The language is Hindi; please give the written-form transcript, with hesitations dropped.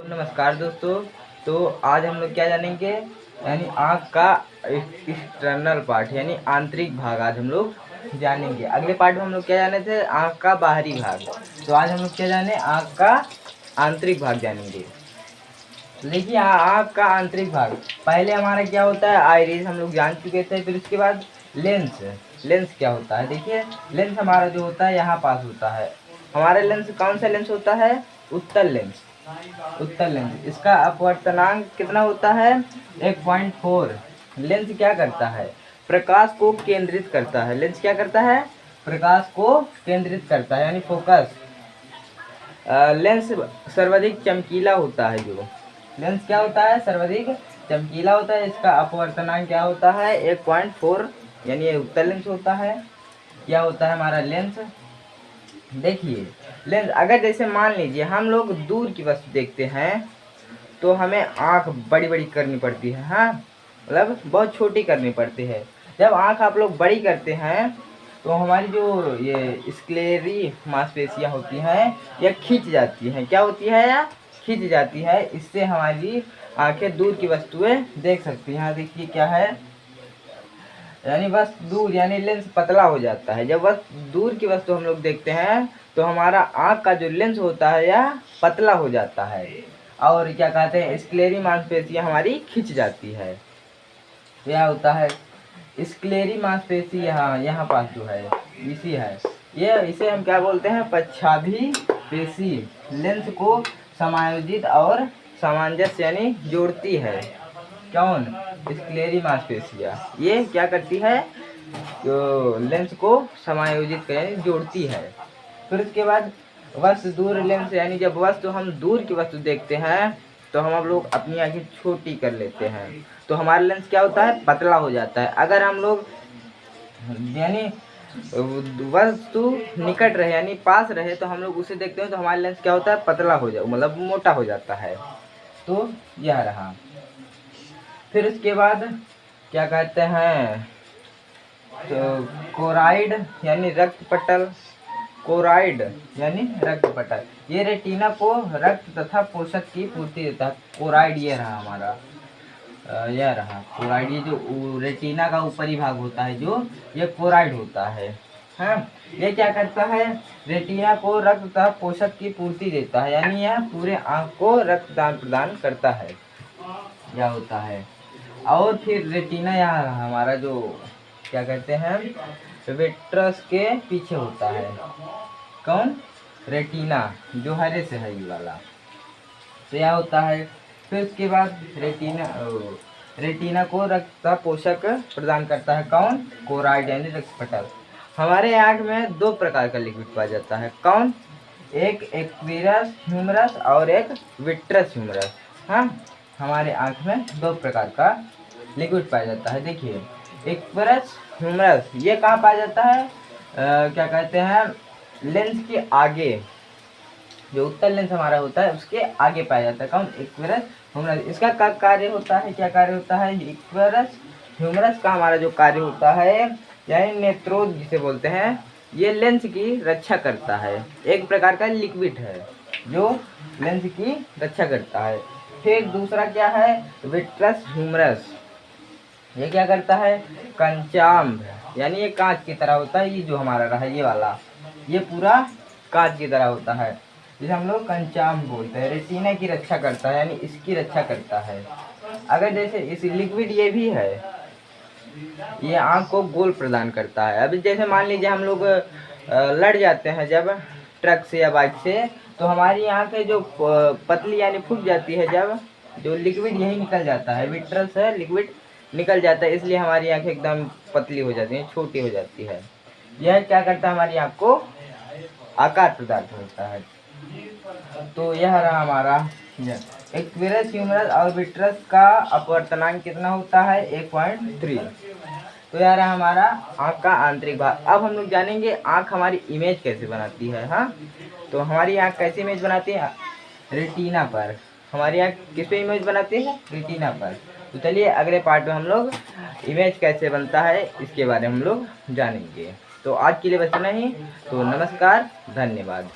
नमस्कार दोस्तों। तो आज हम लोग क्या जानेंगे, यानी आँख का एक्सटर्नल पार्ट यानी आंतरिक भाग आज हम लोग जानेंगे। अगले पार्ट में हम लोग क्या जाने थे, आँख का बाहरी भाग। तो आज हम लोग क्या जाने, आँख का आंतरिक भाग जानेंगे। देखिए आँख का आंतरिक भाग, पहले हमारा क्या होता है, आइरिस हम लोग जान चुके थे। फिर उसके बाद लेंस। लेंस क्या होता है, देखिए लेंस हमारा जो होता है यहाँ पास होता है। हमारा लेंस कौन सा लेंस होता है, उत्तल लेंस। उत्तल लेंस, इसका अपवर्तनांक कितना होता है, 1.4। लेंस क्या करता है, प्रकाश को केंद्रित करता है। लेंस क्या करता है, प्रकाश को केंद्रित करता है यानी फोकस। लेंस सर्वाधिक चमकीला होता है। जो लेंस क्या होता है, सर्वाधिक चमकीला होता है। इसका अपवर्तनांक क्या होता है, 1.4 यानी ये उत्तल लेंस होता है। क्या होता है हमारा लेंस, देखिए लेंस अगर जैसे मान लीजिए हम लोग दूर की वस्तु देखते हैं तो हमें आँख बड़ी बड़ी करनी पड़ती है, हाँ मतलब बहुत छोटी करनी पड़ती है। जब आँख आप लोग बड़ी करते हैं तो हमारी जो ये स्क्लेरी मांसपेशियाँ होती हैं यह खींच जाती हैं। क्या होती है, या खींच जाती है। इससे हमारी आँखें दूर की वस्तुएं देख सकती हैं। यहाँ देखिए क्या है, यानी बस दूर यानी लेंस पतला हो जाता है। जब बस दूर की वस्तु हम लोग देखते हैं तो हमारा आँख का जो लेंस होता है यह पतला हो जाता है और क्या कहते हैं, स्क्लेरी मांसपेशियाँ हमारी खिंच जाती है। यह होता है स्क्लेरी मांसपेशी, यहाँ पास जो है इसी है ये, इसे हम क्या बोलते हैं, पश्चाभी पेशी। लेंस को समायोजित और सामंजस्य यानी जोड़ती है। कौन, स्क्लेरी मांसपेशियाँ ये क्या करती है, तो लेंस को समायोजित कर यानी जोड़ती है। फिर उसके बाद वस्तु दूर लेंस, यानी जब वस्तु हम दूर की वस्तु देखते हैं तो हम लोग अपनी आँखें छोटी कर लेते हैं तो हमारा लेंस क्या होता है, पतला हो जाता है। अगर हम लोग यानी वस्तु निकट रहे यानी पास रहे तो हम लोग उसे देखते हैं तो हमारा लेंस क्या होता है, पतला हो जाए मतलब मोटा हो जाता है। तो यह रहा। फिर उसके बाद क्या कहते हैं, तो कोराइड यानी रक्त पटल। कोराइड यानी रक्त पटल, ये रेटिना को रक्त तथा पोषक की पूर्ति देता है। कोराइड ये रहा हमारा, यह रहा कोराइड। ये जो रेटिना का ऊपरी भाग होता है जो, ये कोराइड होता है। हाँ, ये क्या करता है, रेटिना को रक्त तथा पोषक की पूर्ति देता है, यानी यह पूरे आँख को रक्तदान प्रदान करता है। यह होता है। और फिर रेटिना यहाँ रहा हमारा, जो क्या कहते हैं, विट्रस के पीछे होता है। कौन, रेटिना, जो हरे से है ये वाला। तो यह होता है। फिर उसके बाद रेटिना को रक्त पोषक प्रदान करता है। कौन, कोराइड यानी रक्त पटल। हमारे आँख में दो प्रकार का लिक्विड पाया जाता है। कौन, एक एक्वियस ह्यूमरस और एक विट्रस ह्यूमरस। हाँ, हमारे आँख में दो प्रकार का लिक्विड पाया जाता है। देखिए एक्वियस ह्यूमरस ये कहाँ पाया जाता है, क्या कहते हैं, लेंस के आगे, जो उत्तल लेंस हमारा होता है उसके आगे पाया जाता है। कौन, एक्वियस ह्यूमरस। इसका क्या कार्य होता है, क्या कार्य होता है, एक्वियस ह्यूमरस का हमारा जो कार्य होता है यानी नेत्रोद जिसे बोलते हैं, ये लेंस की रक्षा करता है। एक प्रकार का लिक्विड है जो लेंस की रक्षा करता है। फिर दूसरा क्या है, विट्रस ह्यूमरस। ये क्या करता है, कंचाम्ब यानी ये कांच की तरह होता है। ये जो हमारा रहा ये वाला, ये पूरा कांच की तरह होता है, जिसे हम लोग कंचाम्ब बोलते हैं। रेटिना की रक्षा करता है यानी इसकी रक्षा करता है। अगर जैसे इस लिक्विड ये भी है, ये आँख को गोल प्रदान करता है। अभी जैसे मान लीजिए हम लोग लड़ जाते हैं जब ट्रक से या बाइक से, तो हमारी आँखें जो पतली यानी फूट जाती है, जब जो लिक्विड यही निकल जाता है, विट्रस है, लिक्विड निकल जाता है, इसलिए हमारी आँखें एकदम पतली हो जाती हैं, छोटी हो जाती है। यह क्या करता है, हमारी आँख को आकार प्रदान करता है। तो यह रहा हमारा एक्वियस ह्यूमरस और विट्रस का अपवर्तनांक कितना होता है, 1.3। तो यह रहा हमारा आँख का आंतरिक भाग। अब हम लोग जानेंगे आँख हमारी इमेज कैसे बनाती है। हाँ, तो हमारी आँख कैसे इमेज बनाती है, रेटिना पर। हमारी आँख किस पे इमेज बनाती है, रेटिना पर। तो चलिए अगले पार्ट में हम लोग इमेज कैसे बनता है इसके बारे में हम लोग जानेंगे। तो आज के लिए बस इतना ही। तो नमस्कार, धन्यवाद।